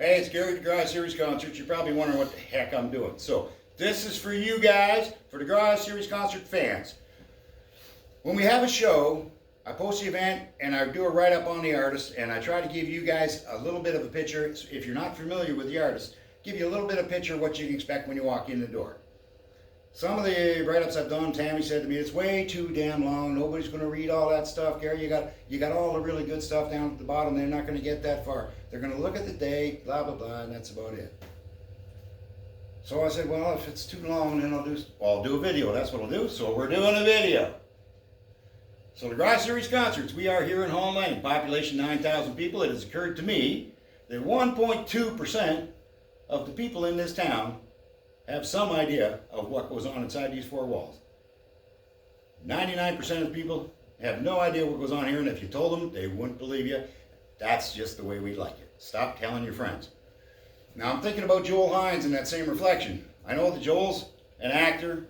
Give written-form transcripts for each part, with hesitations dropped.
Hey, it's Gary at the Garage Series Concerts. You're probably wondering what the heck I'm doing. So, this is for you guys, for the Garage Series Concert fans. When we have a show, I post the event and I do a write-up on the artist, and I try to give you guys a little bit of a picture. If you're not familiar with the artist, give you a little bit of picture of what you can expect when you walk in the door. Some of the write-ups I've done, Tammy said to me, it's way too damn long. Nobody's going to read all that stuff, Gary. You got all the really good stuff down at the bottom. They're not going to get that far. They're going to look at the date, blah, blah, blah, and that's about it. So I said, well, if it's too long, then I'll do a video. That's what I'll do. So we're doing a video. So the Garage Series Concerts, we are here in Holland Lane, population 9,000 people. It has occurred to me that 1.2% of the people in this town have some idea of what goes on inside these four walls. 99% of the people have no idea what goes on here, and if you told them, they wouldn't believe you. That's just the way we like it. Stop telling your friends. Now I'm thinking about Joel Hines in that same reflection. I know that Joel's an actor,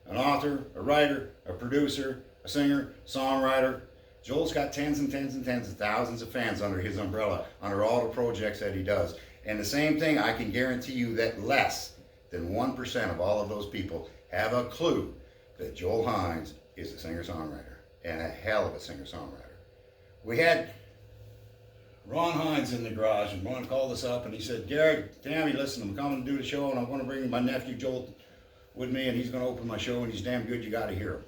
an author, a writer, a producer, a singer, songwriter. Joel's got tens and tens and tens of thousands of fans under his umbrella, under all the projects that he does. And the same thing, I can guarantee you that less than 1% of all of those people have a clue that Joel Hines is a singer-songwriter, and a hell of a singer-songwriter. We had Ron Hines in the garage, and Ron called us up and he said, Gary, Tammy, listen, I'm coming to do the show and I'm going to bring my nephew Joel with me, and he's going to open my show, and he's damn good, you got to hear him.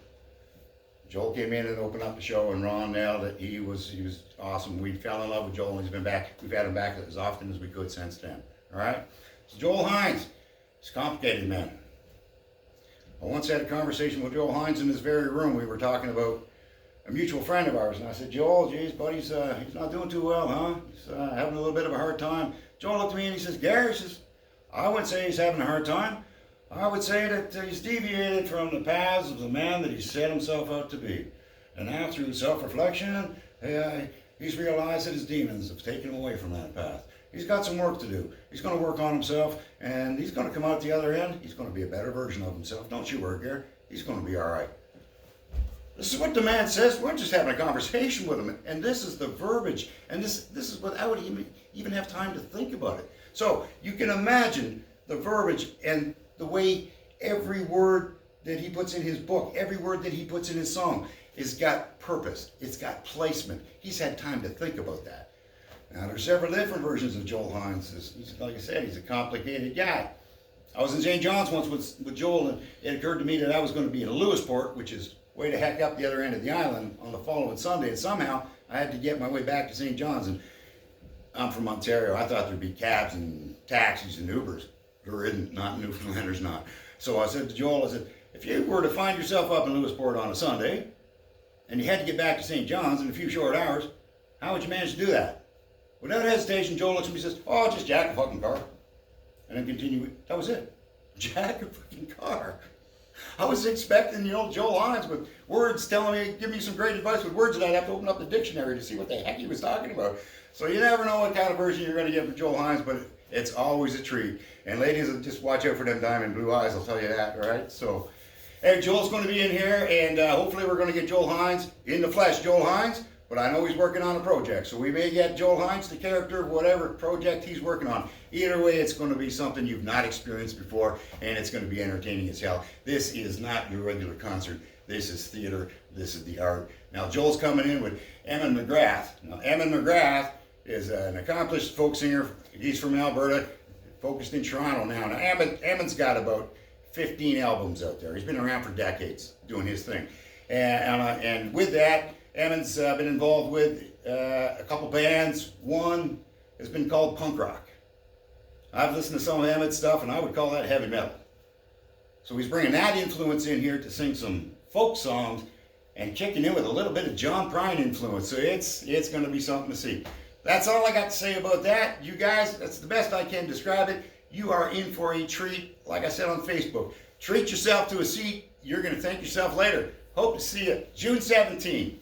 Joel came in and opened up the show, and Ron nailed it. He was awesome. We fell in love with Joel, and he's been back. We've had him back as often as we could since then. All right? So Joel Hines, he's a complicated man. I once had a conversation with Joel Hines in this very room. We were talking about a mutual friend of ours, and I said, Joel, geez, buddy, he's not doing too well, huh? He's having a little bit of a hard time. Joel looked at me and he says, Gary, he says, I wouldn't say he's having a hard time. I would say that he's deviated from the paths of the man that he set himself out to be. And now through self-reflection, he's realized that his demons have taken him away from that path. He's got some work to do. He's going to work on himself, and he's going to come out the other end. He's going to be a better version of himself. Don't you worry, Gary. He's going to be all right. This is what the man says. We're just having a conversation with him, and this is the verbiage, and this is without even have time to think about it. So you can imagine the verbiage and the way every word that he puts in his book, every word that he puts in his song, has got purpose. It's got placement. He's had time to think about that. Now, there's several different versions of Joel Hines. Like I said, he's a complicated guy. I was in St. John's once with Joel, and it occurred to me that I was going to be in Lewisport, which is way the heck up the other end of the island, on the following Sunday, and somehow I had to get my way back to St. John's, and I'm from Ontario. I thought there'd be cabs and taxis and Ubers. There isn't, not Newfoundlanders, not. So I said to Joel, I said, if you were to find yourself up in Lewisport on a Sunday, and you had to get back to St. John's in a few short hours, how would you manage to do that? Without hesitation, Joel looks at me and says, oh, just jack a fucking car. And then continue, that was it. Jack a fucking car. I was expecting, Joel Hines with words telling me, give me some great advice with words that I'd have to open up the dictionary to see what the heck he was talking about. So you never know what kind of version you're going to get from Joel Hines, but it's always a treat. And ladies, just watch out for them diamond blue eyes, I'll tell you that, all right? So, hey, Joel's going to be in here, and hopefully we're going to get Joel Hines in the flesh, Joel Hines, but I know he's working on a project. So we may get Joel Hines, the character of whatever project he's working on. Either way, it's going to be something you've not experienced before, and it's going to be entertaining as hell. This is not your regular concert. This is theater. This is the art. Now, Joel's coming in with Eamon McGrath. Now, Eamon McGrath is an accomplished folk singer. He's from Alberta, focused in Toronto now. Now, Eamon's got about 15 albums out there. He's been around for decades doing his thing. And with that, Eamon's been involved with a couple bands. One has been called punk rock. I've listened to some of Emmett's stuff, and I would call that heavy metal. So he's bringing that influence in here to sing some folk songs and kicking in with a little bit of John Prine influence. So it's going to be something to see. That's all I got to say about that. You guys, that's the best I can describe it. You are in for a treat. Like I said on Facebook, treat yourself to a seat. You're going to thank yourself later. Hope to see you June 17th.